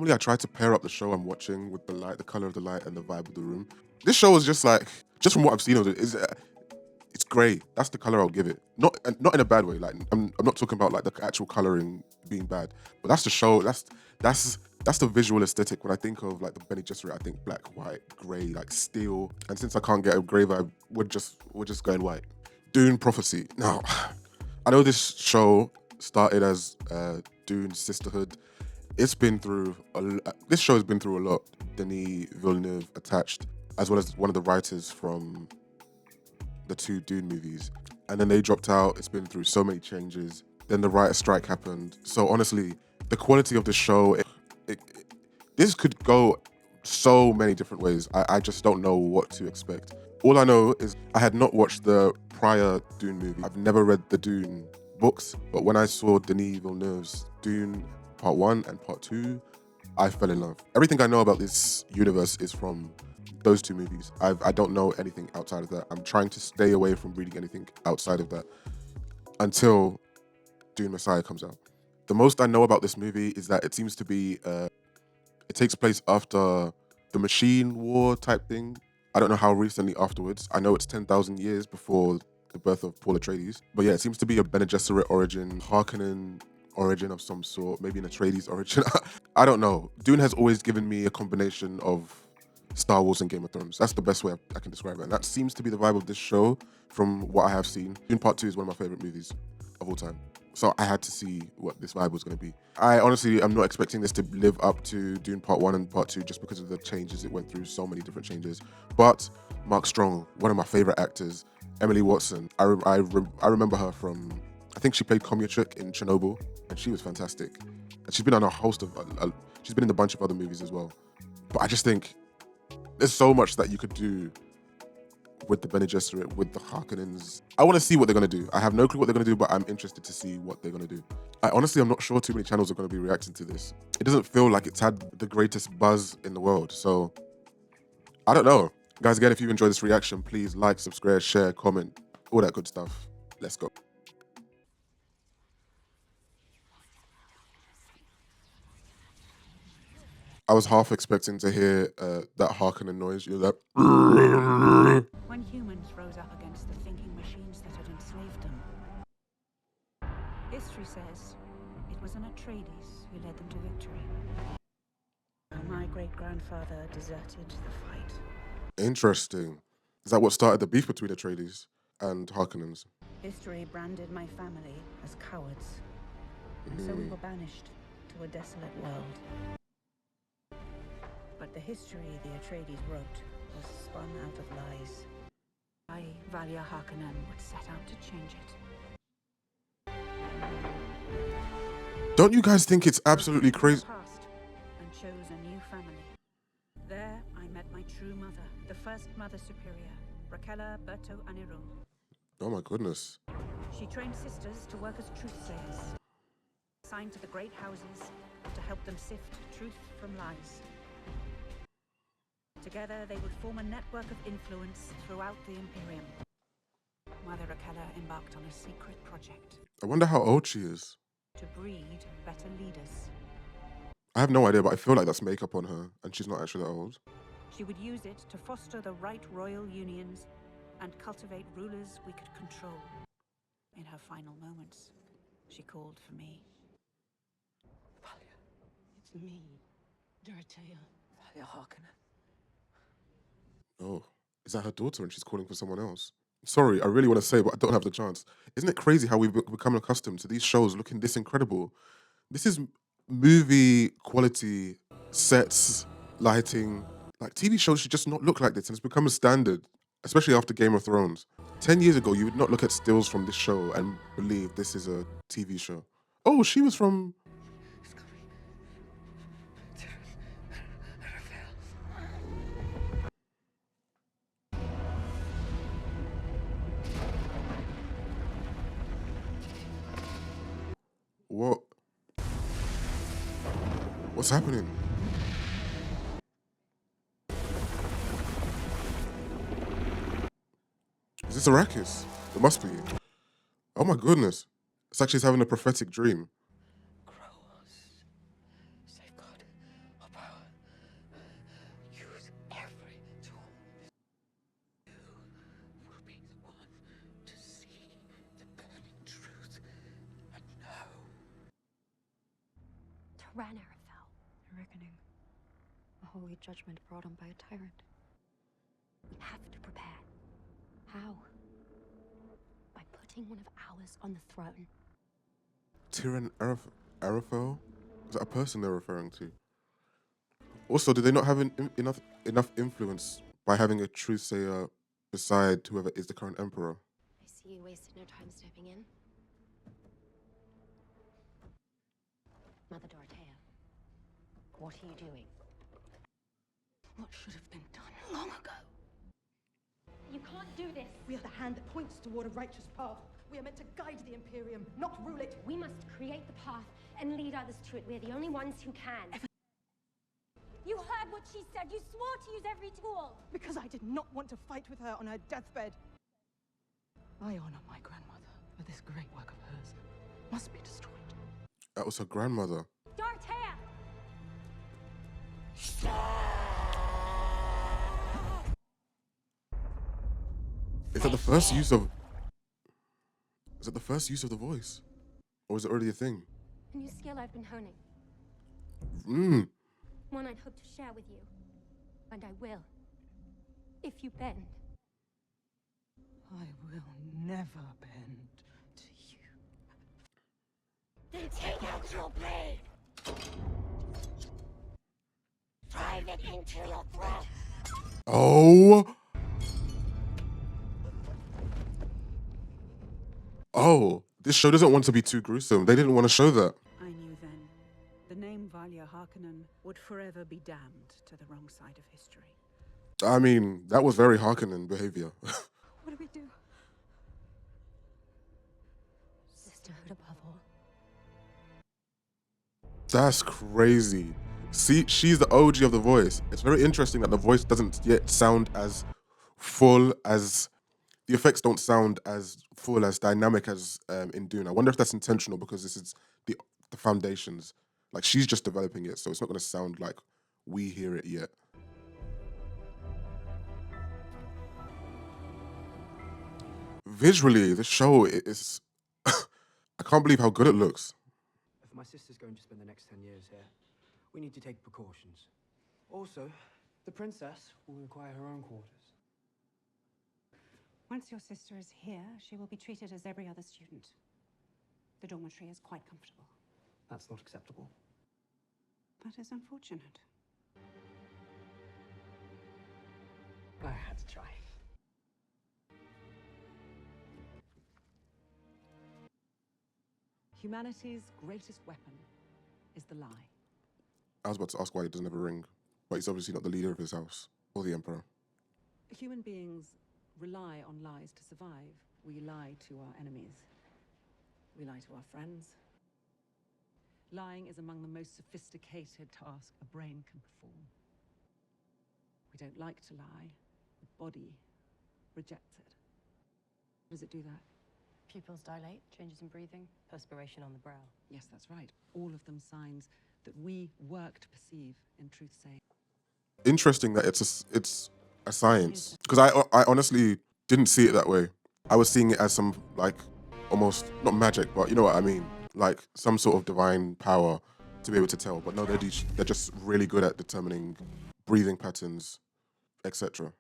Normally I try to pair up the show I'm watching with the light, the color of the light and the vibe of the room. This show is just like, just from what I've seen of it, it's grey. That's the color I'll give it. Not in a bad way. Like I'm not talking about like the actual coloring being bad, but that's the show. That's the visual aesthetic. When I think of like the Bene Gesserit, I think black, white, grey, like steel. And since I can't get a grey vibe, we're just going white. Dune Prophecy. Now, I know this show started as Dune Sisterhood. It's been through this show has been through a lot. Denis Villeneuve attached, as well as one of the writers from the two Dune movies, and then they dropped out. It's been through so many changes. Then the writer strike happened. So honestly, the quality of the show, this could go so many different ways. I just don't know what to expect. All I know is I had not watched the prior Dune movie. I've never read the Dune books, but when I saw Denis Villeneuve's Dune Part 1 and Part 2, I fell in love. Everything I know about this universe is from those two movies. I don't know anything outside of that. I'm trying to stay away from reading anything outside of that until Dune Messiah comes out. The most I know about this movie is that it seems to be, it takes place after the Machine War type thing. I don't know how recently afterwards. I know it's 10,000 years before the birth of Paul Atreides. But yeah, it seems to be a Bene Gesserit origin, Harkonnen origin of some sort, maybe an Atreides origin. I don't know. Dune has always given me a combination of Star Wars and Game of Thrones. That's the best way I can describe it. And that seems to be the vibe of this show from what I have seen. Dune Part 2 is one of my favorite movies of all time. So I had to see what this vibe was going to be. I honestly am not expecting this to live up to Dune Part 1 and Part 2 just because of the changes it went through, so many different changes. But Mark Strong, one of my favorite actors, Emily Watson, I remember her from, I think she played Comyatrick in Chernobyl, and she was fantastic. And she's been on a host of, she's been in a bunch of other movies as well. But I just think there's so much that you could do with the Bene Gesserit, with the Harkonnens. I want to see what they're going to do. I have no clue what they're going to do, but I'm interested to see what they're going to do. I'm not sure too many channels are going to be reacting to this. It doesn't feel like it's had the greatest buzz in the world. So, I don't know. Guys, again, if you enjoyed this reaction, please like, subscribe, share, comment, all that good stuff. Let's go. I was half expecting to hear that Harkonnen noise. You're like, When humans rose up against the thinking machines that had enslaved them, history says it was an Atreides who led them to victory. My great-grandfather deserted the fight. interesting. Is that what started the beef between Atreides and Harkonnens? History branded my family as cowards, and so we were banished to a desolate world. But the history the Atreides wrote was spun out of lies. I, Valya Harkonnen, would set out to change it. Don't you guys think it's absolutely crazy? Past and chose a new family. There, I met my true mother, the first Mother Superior, Raquella Berto Aniro. Oh my goodness. She trained sisters to work as truth-sayers, assigned to the great houses to help them sift truth from lies. Together, they would form a network of influence throughout the Imperium. Mother Raquella embarked on a secret project I wonder how old she is. to breed better leaders. I have no idea, but I feel like that's makeup on her, and she's not actually that old. She would use it to foster the right royal unions and cultivate rulers we could control. In her final moments, she called for me. Valya, it's me, Dorothea, Valya Harkonnen. Oh, is that her daughter and she's calling for someone else? Sorry, I really want to say, but I don't have the chance. Isn't it crazy how we've become accustomed to these shows looking this incredible? This is movie quality, sets, lighting. Like TV shows should just not look like this, and it's become a standard, especially after Game of Thrones. 10 years ago, you would not look at stills from this show and believe this is a TV show. Oh, she was from... What? What's happening? Is this Arrakis? It must be. Oh my goodness. It's like she's having a prophetic dream. Grow us, safeguard Tyranner fell. A reckoning. A holy judgment brought on by a tyrant. We have to prepare. How? By putting one of ours on the throne. Tyrann Arafel? Is that a person they're referring to? Also, do they not have enough influence by having a truthsayer beside whoever is the current emperor? I see you wasted no time stepping in. Mother Dorothea, what are you doing? What should have been done long ago? You can't do this. We are the hand that points toward a righteous path. We are meant to guide the Imperium, not rule it. We must create the path and lead others to it. We're the only ones who can. You heard what she said. You swore to use every tool. Because I did not want to fight with her on her deathbed. I honor my grandmother, but this great work of hers must be destroyed. That was her grandmother. Dorothea! Is that the first use of... Is that the first use of the voice? Or is it already a thing? A new skill I've been honing. One I'd hope to share with you. And I will. If you bend. I will never bend to you. Then take out your blade. Drive it into your throat. Oh! Oh, this show doesn't want to be too gruesome. They didn't want to show that. I knew then. The name Valya Harkonnen would forever be damned to the wrong side of history. I mean, that was very Harkonnen behavior. What do we do? Sisterhood above all. That's crazy. See, she's the OG of the voice. It's very interesting that the voice doesn't yet sound as full as... The effects don't sound as full, as dynamic as in Dune. I wonder if that's intentional because this is the foundations. Like, she's just developing it, so it's not going to sound like we hear it yet. Visually, the show is... I can't believe how good it looks. If my sister's going to spend the next 10 years here, we need to take precautions. Also, the princess will require her own quarters. Once your sister is here, she will be treated as every other student. The dormitory is quite comfortable. That's not acceptable. That is unfortunate. I had to try. Humanity's greatest weapon is the lie. I was about to ask why he doesn't have a ring, but he's obviously not the leader of his house or the emperor. Human beings rely on lies to survive. We lie to our enemies. We lie to our friends. Lying is among the most sophisticated tasks a brain can perform. We don't like to lie. The body rejects it. How does it do that? Pupils dilate, changes in breathing, perspiration on the brow. Yes, that's right. All of them signs that we work to perceive in truth-saying. Interesting that it's a science, because I honestly didn't see it that way. I was seeing it as some, like, almost not magic, but you know what I mean, like some sort of divine power to be able to tell. But no, they're just really good at determining breathing patterns, etc.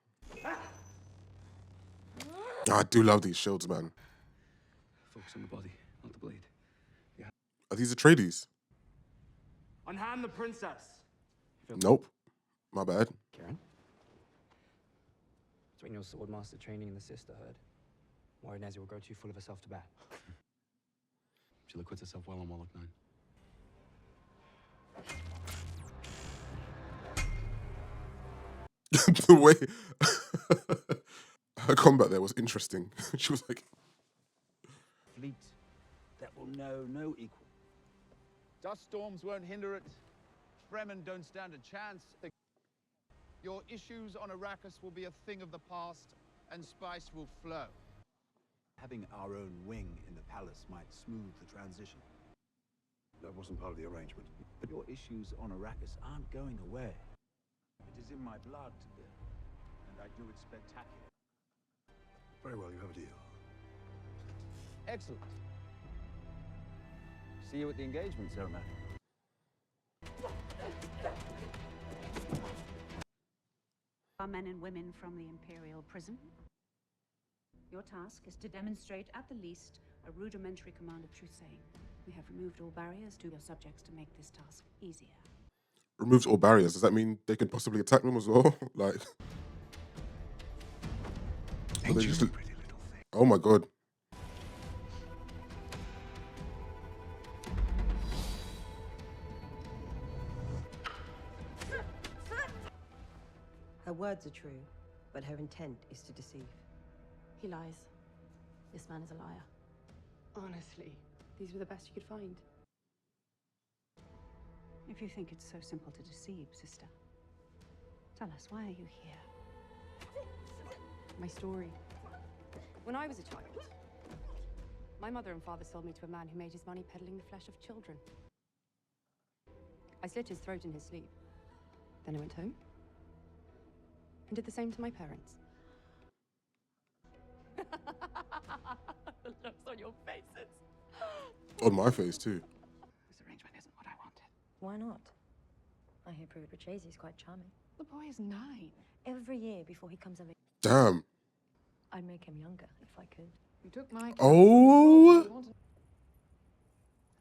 I do love these shields, man. Focus on the body, not the blade. Yeah. Are these Atreides? Unhand the princess! Nope. My bad. Karen? Between your swordmaster training and the Sisterhood, Morinese will grow too full of herself to bear. She'll acquit herself well on Warlock 9. The way her combat there was interesting. She was like... Fleet that will know no equal. Dust storms won't hinder it. Fremen don't stand a chance. Your issues on Arrakis will be a thing of the past, and spice will flow. Having our own wing in the palace might smooth the transition. That wasn't part of the arrangement. But your issues on Arrakis aren't going away. It is in my blood to build, and I do it spectacular. Very well, you have a deal. Excellent. See you at the engagement ceremony. our men and women from the Imperial prison. Your task is to demonstrate, at the least, a rudimentary command of truth-saying. We have removed all barriers to your subjects to make this task easier. Removes all barriers. Does that mean they could possibly attack them as well? Like, Ain't they you just... a pretty little thing? Oh my god. Her words are true, but her intent is to deceive. He lies. This man is a liar. Honestly, these were the best you could find. If you think it's so simple to deceive, sister, tell us, why are you here? My story. When I was a child, my mother and father sold me to a man who made his money peddling the flesh of children. I slit his throat in his sleep. Then I went home and did the same to my parents. The looks on your faces. On my face too. This arrangement isn't what I wanted. Why not? I hear Paul Atreides is quite charming. The boy is 9. Every year before he comes of age, Damn. I'd make him younger if I could. You took my Oh.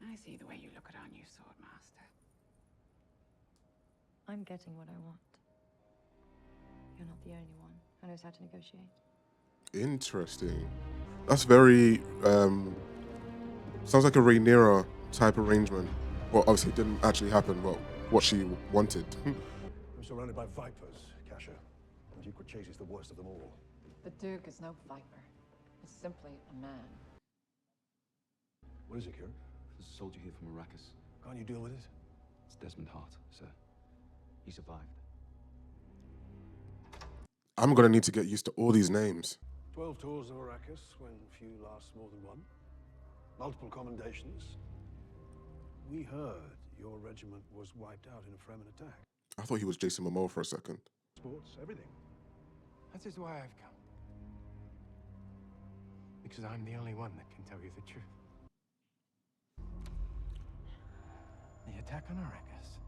I see the way you look at our new sword master. I'm getting what I want. You're not the only one who knows how to negotiate. Interesting. That's very sounds like a Rhaenyra type arrangement. Well, obviously it didn't actually happen, but what she wanted. I'm surrounded by vipers, Kasha. And Duke Chase is the worst of them all. The Duke is no viper. He's simply a man. What is it, Kieran? There's a soldier here from Arrakis. Can't you deal with it? It's Desmond Hart, sir. He survived. I'm gonna need to get used to all these names. 12 tours of Arrakis, when few last more than one. Multiple commendations. We heard your regiment was wiped out in a Fremen attack. I thought he was Jason Momoa for a second. Sports, everything. That is why I've come. Because I'm the only one that can tell you the truth. The attack on Arrakis.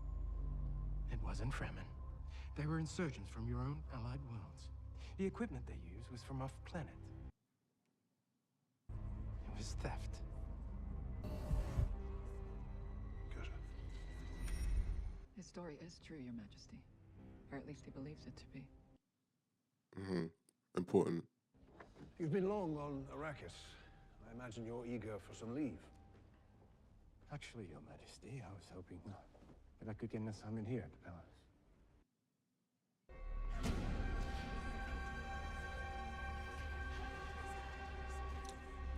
It wasn't Fremen. They were insurgents from your own allied worlds. The equipment they used was from off-planet. It was theft. Good. His story is true, Your Majesty. Or at least he believes it to be. Important. You've been long on Arrakis. I imagine you're eager for some leave. Actually, Your Majesty, I was hoping that I could get an assignment here at the palace.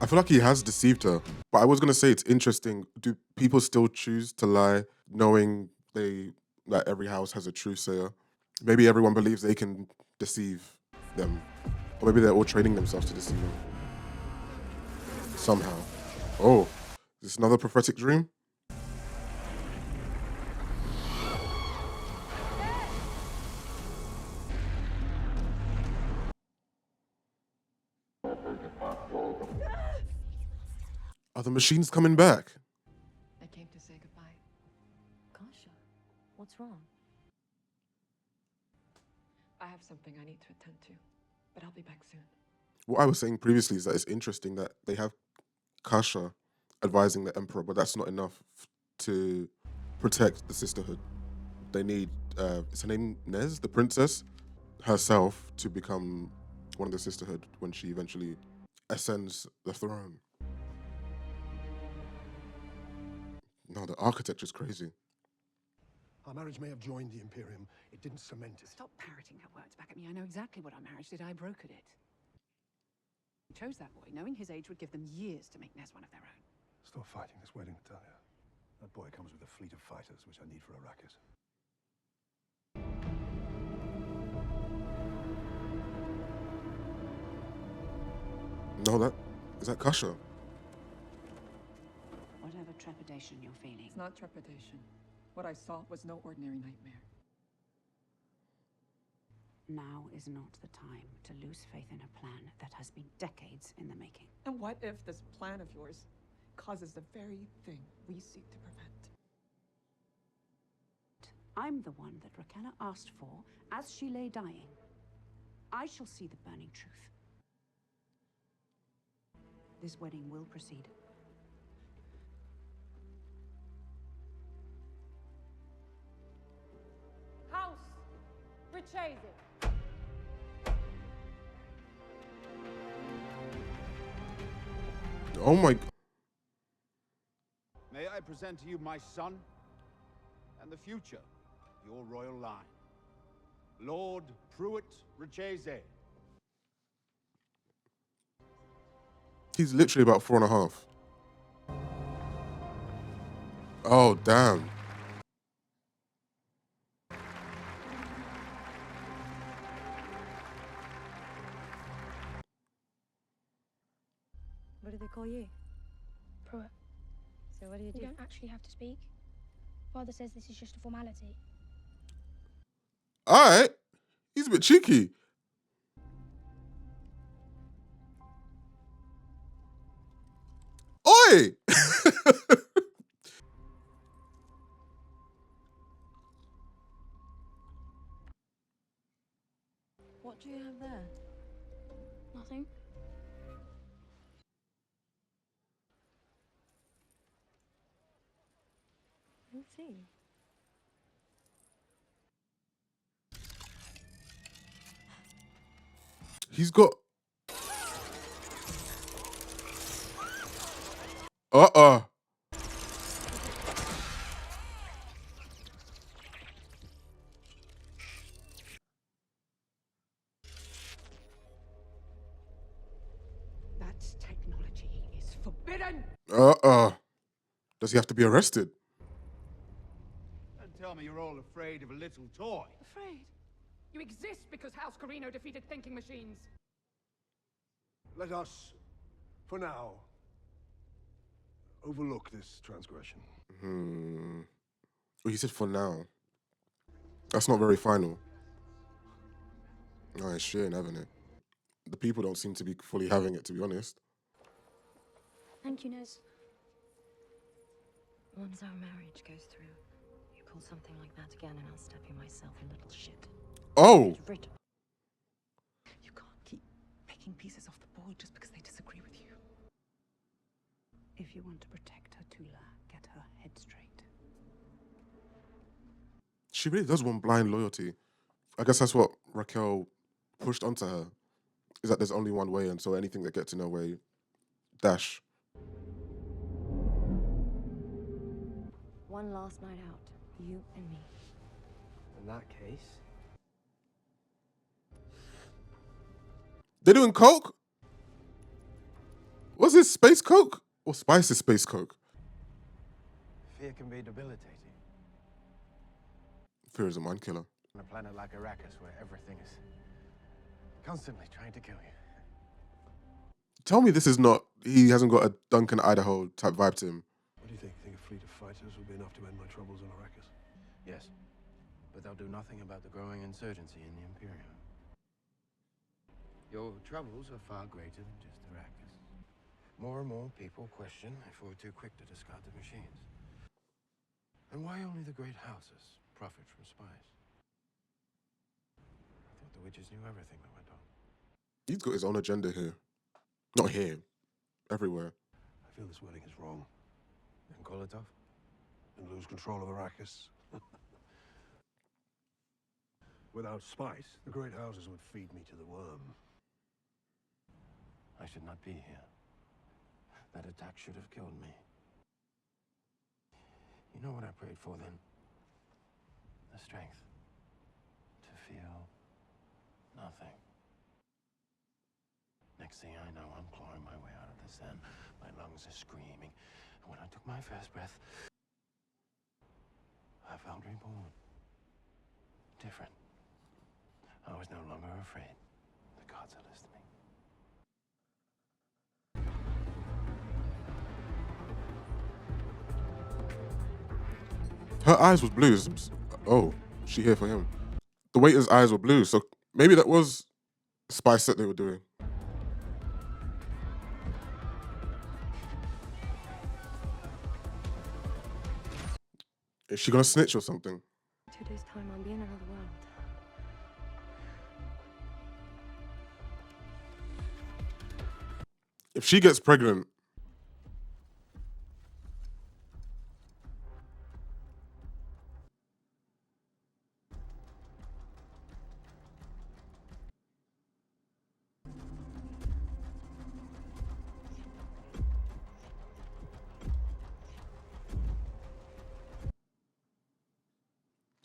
I feel like he has deceived her. But I was gonna say it's interesting. Do people still choose to lie knowing that every house has a truthsayer? Maybe everyone believes they can deceive them. Or maybe they're all training themselves to deceive them. Somehow. Oh, is this another prophetic dream? Are the machines coming back? I came to say goodbye. Kasha, what's wrong? I have something I need to attend to, but I'll be back soon. What I was saying previously is that it's interesting that they have Kasha advising the Emperor, but that's not enough to protect the Sisterhood. They need, is her name Nez, the princess, herself to become one of the Sisterhood when she eventually ascends the throne. No, the architecture's crazy. Our marriage may have joined the Imperium. It didn't cement it. Stop parroting her words back at me. I know exactly what our marriage did. I brokered it. I chose that boy, knowing his age would give them years to make Nez one of their own. Stop fighting this wedding, Natalia. That boy comes with a fleet of fighters, which I need for Arrakis. No, is that Kasha? Whatever trepidation you're feeling. It's not trepidation. What I saw was no ordinary nightmare. Now is not the time to lose faith in a plan that has been decades in the making. And what if this plan of yours causes the very thing we seek to prevent? I'm the one that Raquella asked for as she lay dying. I shall see the burning truth. This wedding will proceed. House Harkonnen. Oh my. May I present to you my son and the future of your royal line, Lord Pruitt Richese. He's literally about 4.5. Oh, damn. What do they call you? Pruitt. So what do you do? You don't actually have to speak. Father says this is just a formality. All right. He's a bit cheeky. Oi! What do you have there? Nothing. Let's see. He's got. Uh-uh. That technology is forbidden! Does he have to be arrested? And tell me you're all afraid of a little toy. Afraid? You exist because House Harkonnen defeated thinking machines. Let us, for now, overlook this transgression. Well, he said for now. That's not very final. No, it's shit, haven't it? The people don't seem to be fully having it, to be honest. Thank you, Nez. Once our marriage goes through, you pull something like that again and I'll stab you myself, you little shit. Oh! You can't keep picking pieces off the board just because they disagree with you. If you want to protect her, Tula, get her head straight. She really does want blind loyalty. I guess that's what Raquel pushed onto her. Is that there's only one way, and so anything that gets in her way, dash. One last night out, you and me. In that case, They're doing coke? Was this space coke? Or spice is space coke? fear can be debilitating. Fear is a mind killer. On a planet like Arrakis, where everything is constantly trying to kill you. Tell me this is not, he hasn't got a Duncan, Idaho type vibe to him. What do you think? Think a fleet of fighters will be enough to end my troubles on Arrakis? Yes, but they'll do nothing about the growing insurgency in the Imperium. Your troubles are far greater than just Arrakis. More and more people question if we're too quick to discard the machines. And why only the great houses profit from spies? I thought the witches knew everything that went on. He's got his own agenda here. Not here. Everywhere. I feel this wedding is wrong. And call it off? And lose control of Arrakis. Without spice, the great houses would feed me to the worm. I should not be here. That attack should have killed me. You know what I prayed for then? The strength to feel nothing. Next thing I know, I'm clawing my way out of the sand. My lungs are screaming. And when I took my first breath, I felt reborn. Different. I was no longer afraid. The gods are listening. Her eyes was blue. Oh, she here for him. The waiter's eyes were blue, so maybe that was spice that they were doing. Is she gonna snitch or something? 2 days' time, I'll be in another world. If she gets pregnant,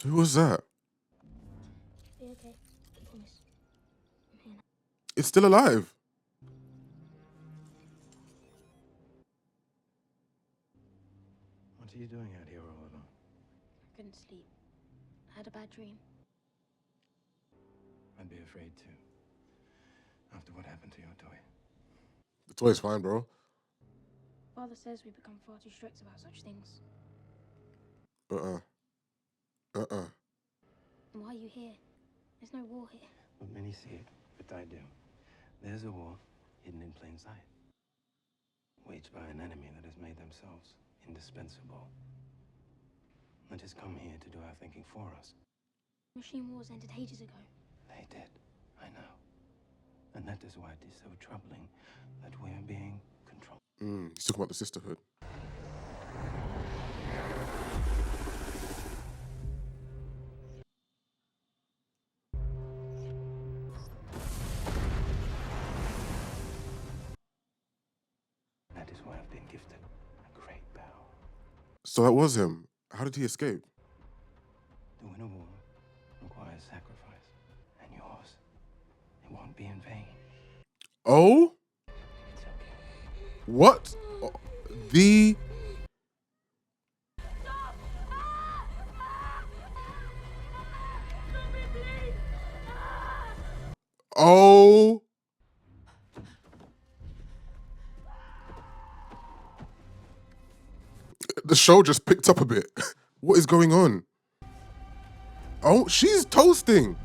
who was that? Be okay. I promise. I'm here now. It's still alive. What are you doing out here all alone? I couldn't sleep. I had a bad dream. I'd be afraid too. After what happened to your toy. The toy's fine, bro. Father says we become far too strict about such things. Why are you here? There's no war here. Not many see it, but I do. There's a war hidden in plain sight. Waged by an enemy that has made themselves indispensable. That has come here to do our thinking for us. Machine wars ended ages ago. They did, I know. And that is why it is so troubling that we're being controlled. He's talking about the Sisterhood. That is why I've been gifted a great power. So that was him. How did he escape? To win a war requires sacrifice. And yours, it won't be in vain. Oh? What? The... Oh... The show just picked up a bit. What is going on? Oh, she's toasting.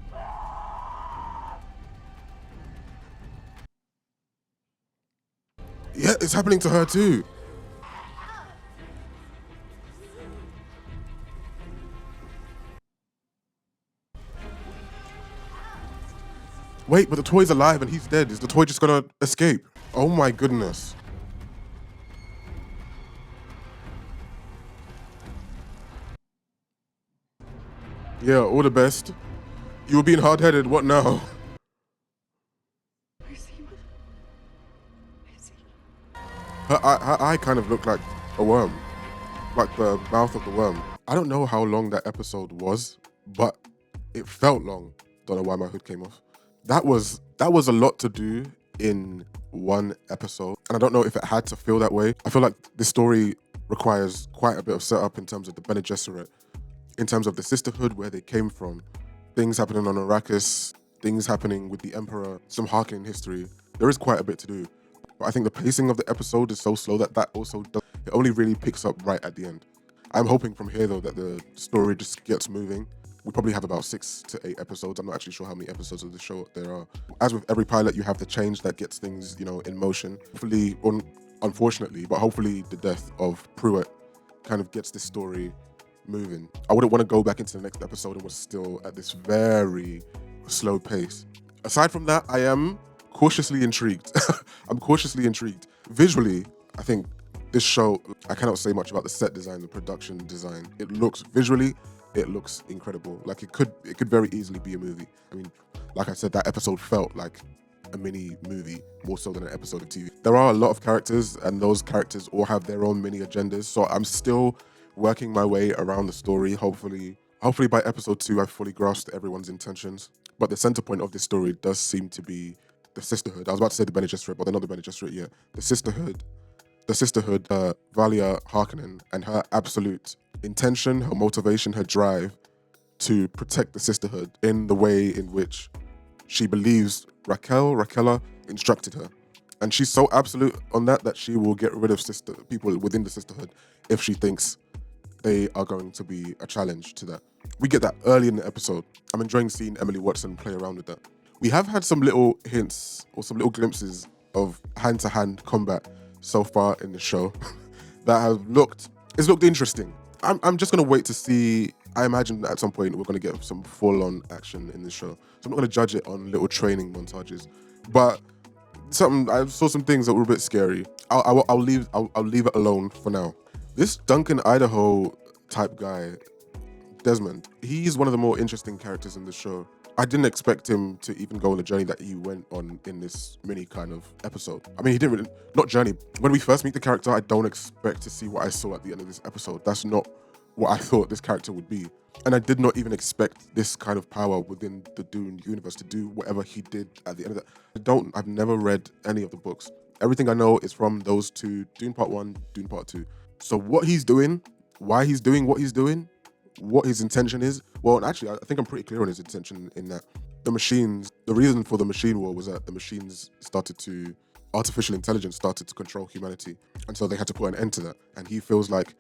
Yeah, it's happening to her too. Wait, but the toy's alive and he's dead. Is the toy just gonna escape? Oh my goodness. Yeah, all the best. You were being hard-headed, what now? Her eye kind of looked like a worm. Like the mouth of the worm. I don't know how long that episode was, but it felt long. Don't know why my hood came off. That was a lot to do in one episode. And I don't know if it had to feel that way. I feel like this story requires quite a bit of setup in terms of the Bene Gesserit, in terms of the Sisterhood, where they came from, things happening on Arrakis, things happening with the Emperor, some Harkonnen history. There is quite a bit to do. But I think the pacing of the episode is so slow that also does, it only really picks up right at the end. I'm hoping from here though that the story just gets moving. We probably have about 6 to 8 episodes. I'm not actually sure how many episodes of the show there are. As with every pilot, you have the change that gets things, in motion. Hopefully, unfortunately, but hopefully the death of Pruitt kind of gets this story moving. I wouldn't want to go back into the next episode and we're still at this very slow pace. Aside from that, I am cautiously intrigued. I'm cautiously intrigued. Visually, I think this show, I cannot say much about the set design, the production design. It looks incredible. Like it could very easily be a movie. I mean, like I said, that episode felt like a mini movie more so than an episode of TV. There are a lot of characters and those characters all have their own mini agendas. So I'm still working my way around the story. Hopefully by episode 2, I've fully grasped everyone's intentions. But the center point of this story does seem to be the Sisterhood. I was about to say the Bene Gesserit, but they're not the Bene Gesserit yet. The Sisterhood, Valya Harkonnen, and her absolute intention, her motivation, her drive to protect the Sisterhood in the way in which she believes Raquella instructed her. And she's so absolute on that she will get rid of people within the Sisterhood if she thinks they are going to be a challenge to that. We get that early in the episode. I'm enjoying seeing Emily Watson play around with that. We have had some little hints or some little glimpses of hand-to-hand combat so far in the show that it's looked interesting. I'm just gonna wait to see. I imagine that at some point we're gonna get some full-on action in this show. So I'm not gonna judge it on little training montages. But I saw some things that were a bit scary. I'll leave it alone for now. This Duncan Idaho type guy, Desmond, he's one of the more interesting characters in the show. I didn't expect him to even go on the journey that he went on in this mini kind of episode. I mean, he didn't really, not journey. When we first meet the character, I don't expect to see what I saw at the end of this episode. That's not what I thought this character would be. And I did not even expect this kind of power within the Dune universe to do whatever he did at the end of that. I've never read any of the books. Everything I know is from those two, Dune Part 1, Dune Part 2. So what he's doing, why he's doing what he's doing, what his intention is. Well, actually, I think I'm pretty clear on his intention in that the reason for the machine war was that the machines artificial intelligence started to control humanity. And so they had to put an end to that. And he feels like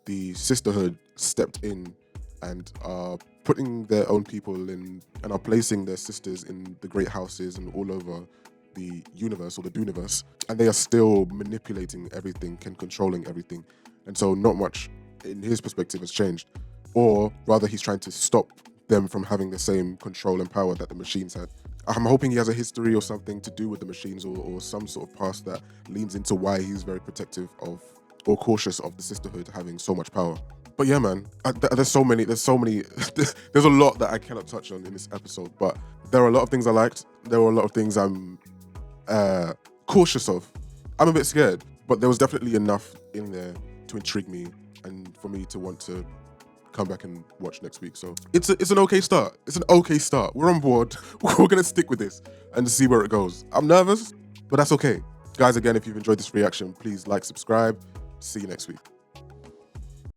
the Sisterhood stepped in and are putting their own people in and are placing their sisters in the great houses and all over the universe or the Duneverse. And they are still manipulating everything and controlling everything. And so not much in his perspective has changed. Or rather, he's trying to stop them from having the same control and power that the machines had. I'm hoping he has a history or something to do with the machines or some sort of past that leans into why he's very protective of or cautious of the Sisterhood having so much power. But yeah, man, there's a lot that I cannot touch on in this episode, but there are a lot of things I liked. There were a lot of things I'm cautious of. I'm a bit scared, but there was definitely enough in there to intrigue me and for me to want to come back and watch next week. So it's an okay start. It's an okay start. We're on board. We're gonna stick with this and see where it goes. I'm nervous, but that's okay. Guys, again, if you've enjoyed this reaction, please like, subscribe. See you next week.